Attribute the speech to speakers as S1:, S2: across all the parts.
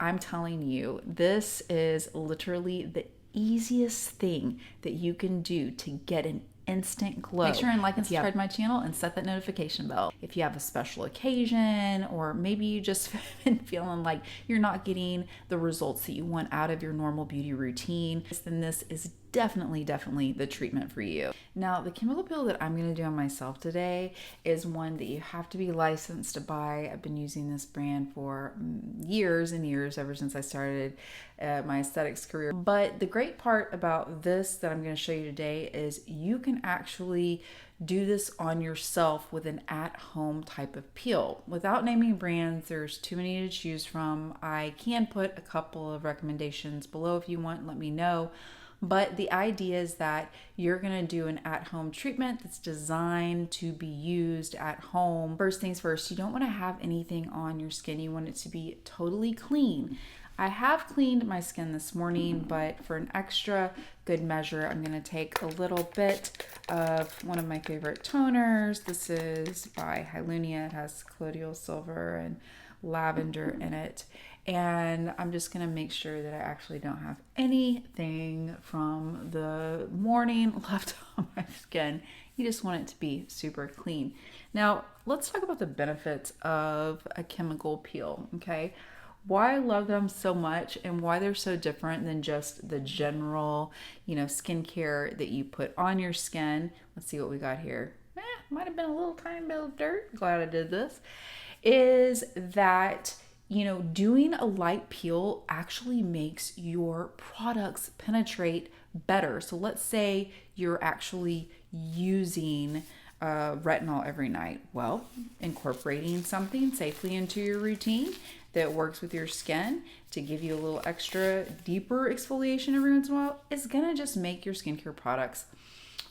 S1: I'm telling you, this is literally the easiest thing that you can do to get an instant glow. Make sure and like and subscribe to my channel and set that notification bell. If you have a special occasion, or maybe you just been feeling like you're not getting the results that you want out of your normal beauty routine, then this is definitely the treatment for you. Now, the chemical peel that I'm going to do on myself today is one that you have to be licensed to buy. I've been using this brand for years and years, ever since I started my aesthetics career. But the great part about this that I'm going to show you today is you can actually do this on yourself with an at-home type of peel. Without naming brands, there's too many to choose from. I can put a couple of recommendations below if you want, let me know. But the idea is that you're going to do an at-home treatment that's designed to be used at home. First things first, you don't want to have anything on your skin. You want it to be totally clean. I have cleaned my skin this morning, but for an extra good measure, I'm going to take a little bit of one of my favorite toners. This is by Hylunia. It has colloidal silver and lavender in it. And I'm just going to make sure that I actually don't have anything from the morning left on my skin. You just want it to be super clean. Now, let's talk about the benefits of a chemical peel, okay? Why I love them so much and why they're so different than just the general, skincare that you put on your skin. Let's see what we got here. Might have been a little tiny bit of dirt. Glad I did this. Is that doing a light peel actually makes your products penetrate better. So let's say you're actually using retinol every night. Well, incorporating something safely into your routine that works with your skin to give you a little extra deeper exfoliation every once in a while is gonna just make your skincare products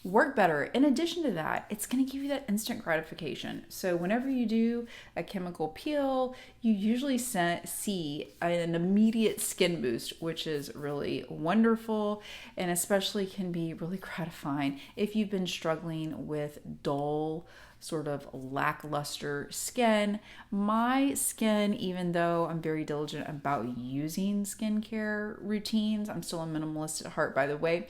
S1: work better. In addition to that, it's going to give you that instant gratification. So whenever you do a chemical peel, you usually see an immediate skin boost, which is really wonderful and especially can be really gratifying if you've been struggling with dull, sort of lackluster skin. My skin, even though I'm very diligent about using skincare routines, I'm still a minimalist at heart, by the way,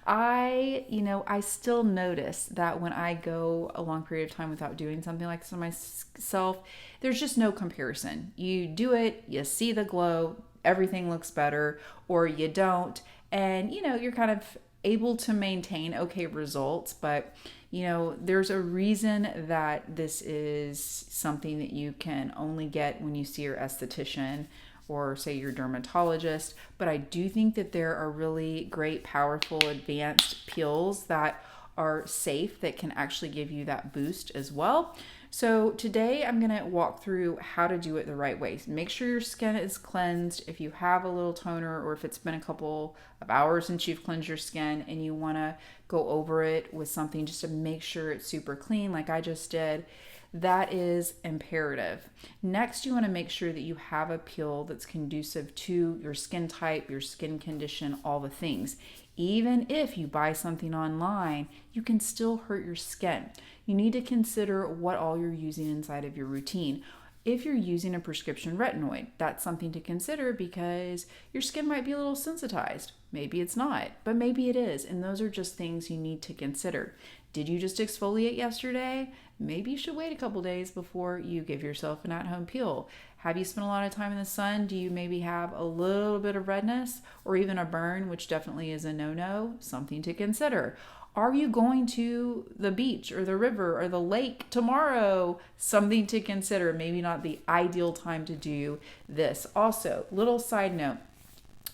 S1: I still notice that when I go a long period of time without doing something like this on myself, there's just no comparison. You do it, you see the glow, everything looks better, or you don't, and you're kind of able to maintain okay results, but there's a reason that this is something that you can only get when you see your esthetician or say your dermatologist. But I do think that there are really great, powerful, advanced peels that are safe that can actually give you that boost as well. So today I'm going to walk through how to do it the right way. Make sure your skin is cleansed. If you have a little toner or if it's been a couple of hours since you've cleansed your skin and you want to go over it with something just to make sure it's super clean like I just did, that is imperative. Next, you want to make sure that you have a peel that's conducive to your skin type, your skin condition, all the things. Even if you buy something online, you can still hurt your skin. You need to consider what all you're using inside of your routine. If you're using a prescription retinoid, that's something to consider because your skin might be a little sensitized. Maybe it's not, but maybe it is. And those are just things you need to consider. Did you just exfoliate yesterday? Maybe you should wait a couple days before you give yourself an at-home peel. Have you spent a lot of time in the sun? Do you maybe have a little bit of redness or even a burn, which definitely is a no-no? Something to consider. Are you going to the beach or the river or the lake tomorrow? Something to consider. Maybe not the ideal time to do this. Also, little side note,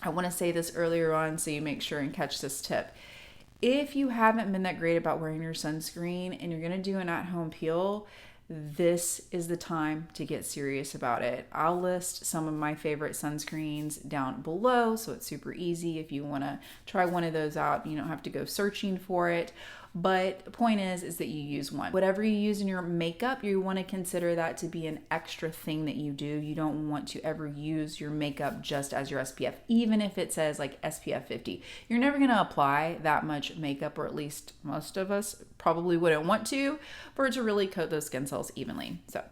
S1: I want to say this earlier on so you make sure and catch this tip. If you haven't been that great about wearing your sunscreen and you're going to do an at-home peel, this is the time to get serious about it. I'll list some of my favorite sunscreens down below, so it's super easy. If you want to try one of those out, you don't have to go searching for it. But the point is that you use one. Whatever you use in your makeup, you want to consider that to be an extra thing that you do. You don't want to ever use your makeup just as your SPF, even if it says like SPF 50. You're never going to apply that much makeup, or at least most of us probably wouldn't want to, for it to really coat those skin cells evenly. So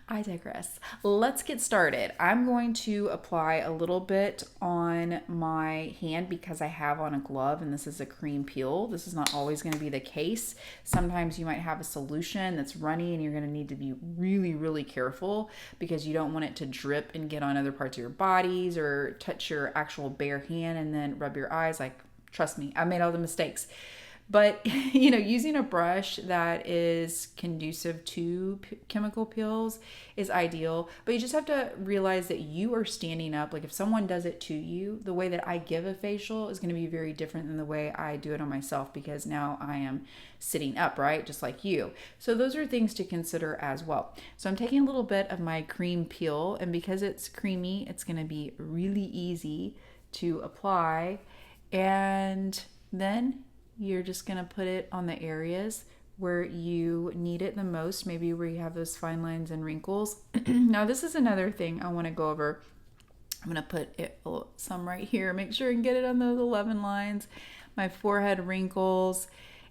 S1: I digress. Let's get started. I'm going to apply a little bit on my hand because I have on a glove and this is a cream peel. This is not always going to be the case. Sometimes you might have a solution that's runny and you're going to need to be really, really careful because you don't want it to drip and get on other parts of your bodies or touch your actual bare hand and then rub your eyes. Like, trust me, I made all the mistakes. But, using a brush that is conducive to chemical peels is ideal. But you just have to realize that you are standing up. Like if someone does it to you, the way that I give a facial is going to be very different than the way I do it on myself because now I am sitting up, right? Just like you. So those are things to consider as well. So I'm taking a little bit of my cream peel, and because it's creamy, it's going to be really easy to apply. And then you're just going to put it on the areas where you need it the most, maybe where you have those fine lines and wrinkles. Now, this is another thing I want to go over. I'm going to put some right here. Make sure I can get it on those 11 lines, my forehead wrinkles.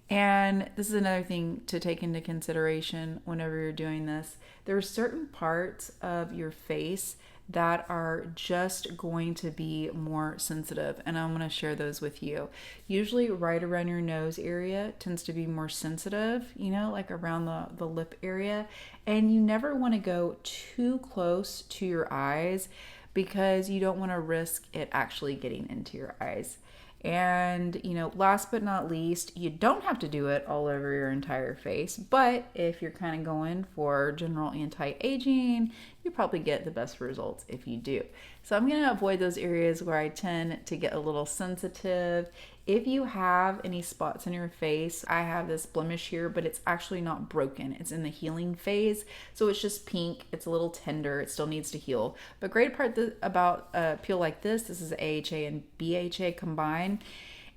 S1: And this is another thing to take into consideration whenever you're doing this. There are certain parts of your face that are just going to be more sensitive, and I'm going to share those with you. Usually right around your nose area tends to be more sensitive, like around the lip area, and you never want to go too close to your eyes because you don't want to risk it actually getting into your eyes. And, last but not least, you don't have to do it all over your entire face, but if you're kind of going for general anti-aging, you probably get the best results if you do. So I'm going to avoid those areas where I tend to get a little sensitive. If you have any spots on your face, I have this blemish here, but it's actually not broken. It's in the healing phase. So it's just pink. It's a little tender. It still needs to heal. But great part about a peel like this is AHA and BHA combined,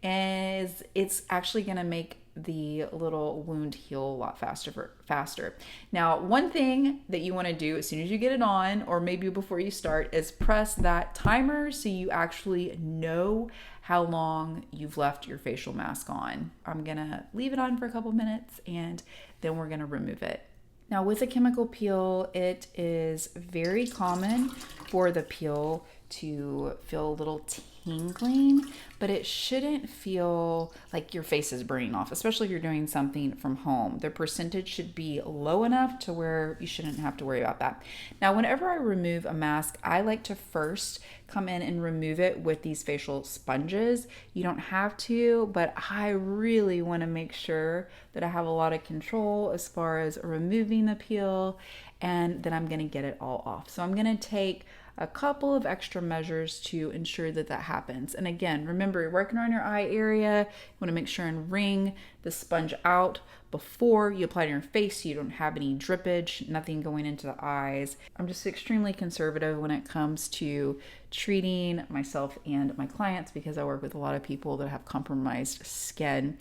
S1: is it's actually going to make the little wound heal a lot faster. Now, one thing that you want to do as soon as you get it on, or maybe before you start, is press that timer so you actually know how long you've left your facial mask on. I'm gonna leave it on for a couple minutes and then we're gonna remove it. Now, with a chemical peel, it is very common for the peel to feel a little tingling, but it shouldn't feel like your face is burning off, especially if you're doing something from home. The percentage should be low enough to where you shouldn't have to worry about that. Now, whenever I remove a mask, I like to first come in and remove it with these facial sponges. You don't have to, but I really want to make sure that I have a lot of control as far as removing the peel, and then I'm going to get it all off. So I'm going to take a couple of extra measures to ensure that happens. And again, remember, you're working on your eye area. You want to make sure and wring the sponge out before you apply it on your face so you don't have any drippage, nothing going into the eyes. I'm just extremely conservative when it comes to treating myself and my clients because I work with a lot of people that have compromised skin.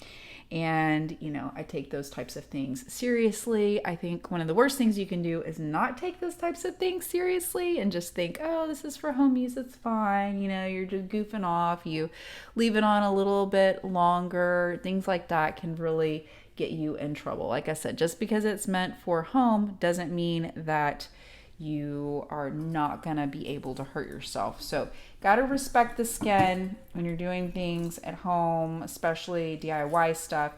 S1: And, I take those types of things seriously. I think one of the worst things you can do is not take those types of things seriously and just think, oh, this is for home use, it's fine. You're just goofing off. You leave it on a little bit longer. Things like that can really get you in trouble. Like I said, just because it's meant for home doesn't mean that you are not going to be able to hurt yourself. So got to respect the skin when you're doing things at home, especially DIY stuff.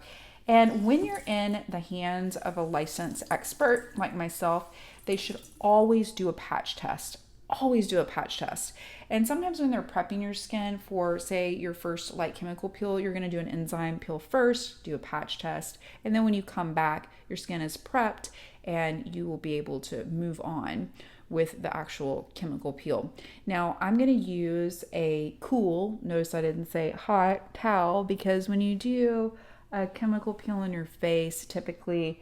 S1: And when you're in the hands of a licensed expert like myself, they should always do a patch test. Always do a patch test. And sometimes when they're prepping your skin for, say, your first light chemical peel, you're going to do an enzyme peel first, do a patch test, and then when you come back, your skin is prepped and you will be able to move on with the actual chemical peel. Now, I'm going to use a cool, notice I didn't say hot, towel, because when you do a chemical peel on your face, typically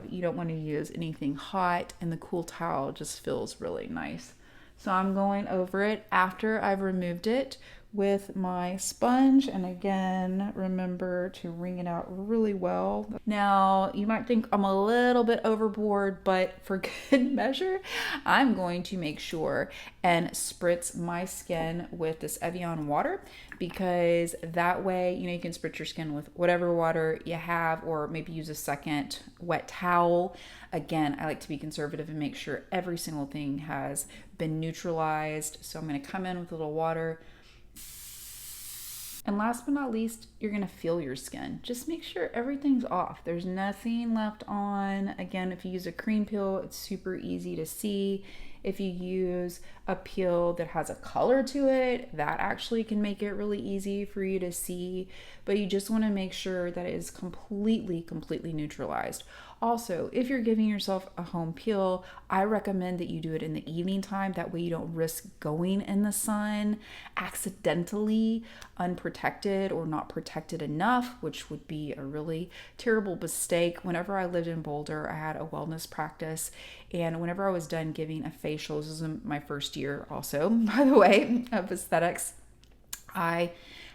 S1: you don't want to use anything hot, and the cool towel just feels really nice. So I'm going over it after I've removed it with my sponge, and again, remember to wring it out really well. Now, you might think I'm a little bit overboard, but for good measure, I'm going to make sure and spritz my skin with this Evian water, because that way, you can spritz your skin with whatever water you have, or maybe use a second wet towel. Again, I like to be conservative and make sure every single thing has been neutralized. So I'm going to come in with a little water. And last but not least, you're going to feel your skin. Just make sure everything's off. There's nothing left on. Again, if you use a cream peel, it's super easy to see. If you use a peel that has a color to it, that actually can make it really easy for you to see. But you just want to make sure that it is completely neutralized. Also, if you're giving yourself a home peel, I recommend that you do it in the evening time. That way you don't risk going in the sun accidentally, unprotected or not protected enough, which would be a really terrible mistake. Whenever I lived in Boulder, I had a wellness practice, and whenever I was done giving a facial, this was my first year also, by the way, of aesthetics, I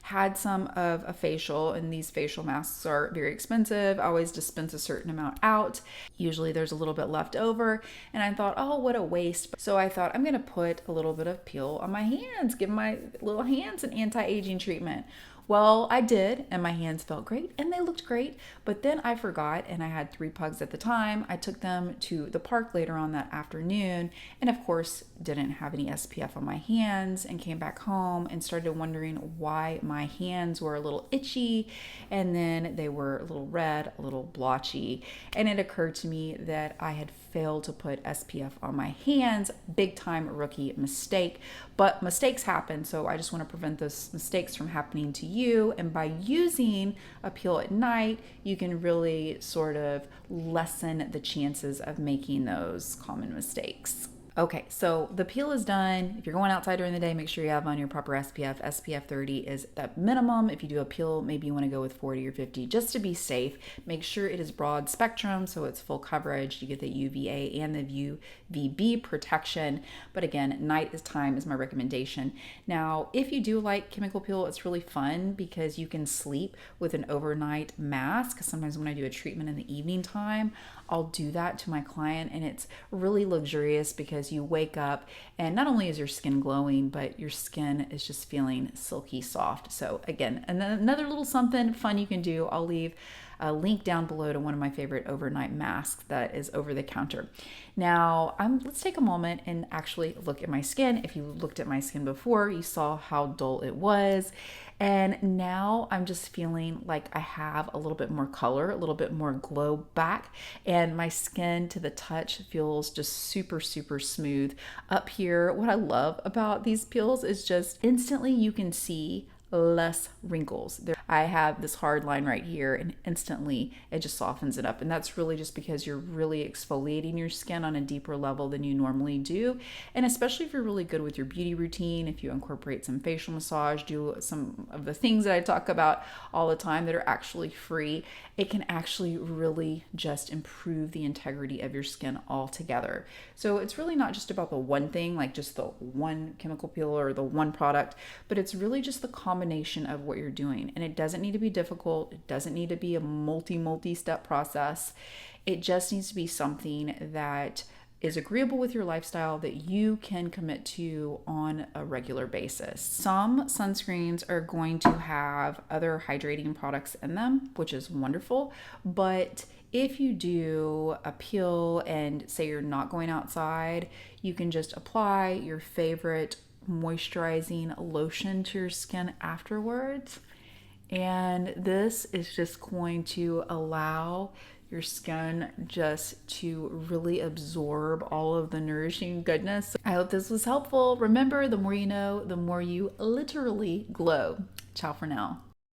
S1: had some of a facial, and these facial masks are very expensive. I always dispense a certain amount out. Usually there's a little bit left over, and I thought, oh, what a waste. So I thought, I'm gonna put a little bit of peel on my hands, give my little hands an anti-aging treatment. Well, I did, and my hands felt great, and they looked great, but then I forgot, and I had 3 pugs at the time. I took them to the park later on that afternoon, and of course, didn't have any SPF on my hands, and came back home and started wondering why my hands were a little itchy, and then they were a little red, a little blotchy, and it occurred to me that I had failed to put SPF on my hands. Big time rookie mistake, but mistakes happen, so I just want to prevent those mistakes from happening to you. And by using a peel at night, you can really sort of lessen the chances of making those common mistakes. Okay, so the peel is done. If you're going outside during the day, make sure you have on your proper SPF. SPF 30 is the minimum. If you do a peel, maybe you want to go with 40 or 50 just to be safe. Make sure it is broad spectrum, so it's full coverage. You get the UVA and the UVB protection. But again, night time is my recommendation. Now, if you do like chemical peel, it's really fun because you can sleep with an overnight mask. Sometimes when I do a treatment in the evening time, I'll do that to my client, and it's really luxurious because you wake up and not only is your skin glowing, but your skin is just feeling silky soft. So again, another little something fun you can do. I'll leave a link down below to one of my favorite overnight masks that is over the counter. Now, let's take a moment and actually look at my skin. If you looked at my skin before, you saw how dull it was. And now I'm just feeling like I have a little bit more color, a little bit more glow back, and my skin to the touch feels just super smooth. Up here, what I love about these peels is just instantly you can see less wrinkles. I have this hard line right here, and instantly it just softens it up. And that's really just because you're really exfoliating your skin on a deeper level than you normally do. And especially if you're really good with your beauty routine, if you incorporate some facial massage, do some of the things that I talk about all the time that are actually free, it can actually really just improve the integrity of your skin altogether. So it's really not just about the one thing, like just the one chemical peel or the one product, but it's really just the combination of what you're doing. And it doesn't need to be difficult. It doesn't need to be a multi-step process. It just needs to be something that is agreeable with your lifestyle that you can commit to on a regular basis. Some sunscreens are going to have other hydrating products in them, which is wonderful. But if you do a peel and say you're not going outside, you can just apply your favorite moisturizing lotion to your skin afterwards. And this is just going to allow your skin just to really absorb all of the nourishing goodness. I hope this was helpful. Remember, the more you know, the more you literally glow. Ciao for now.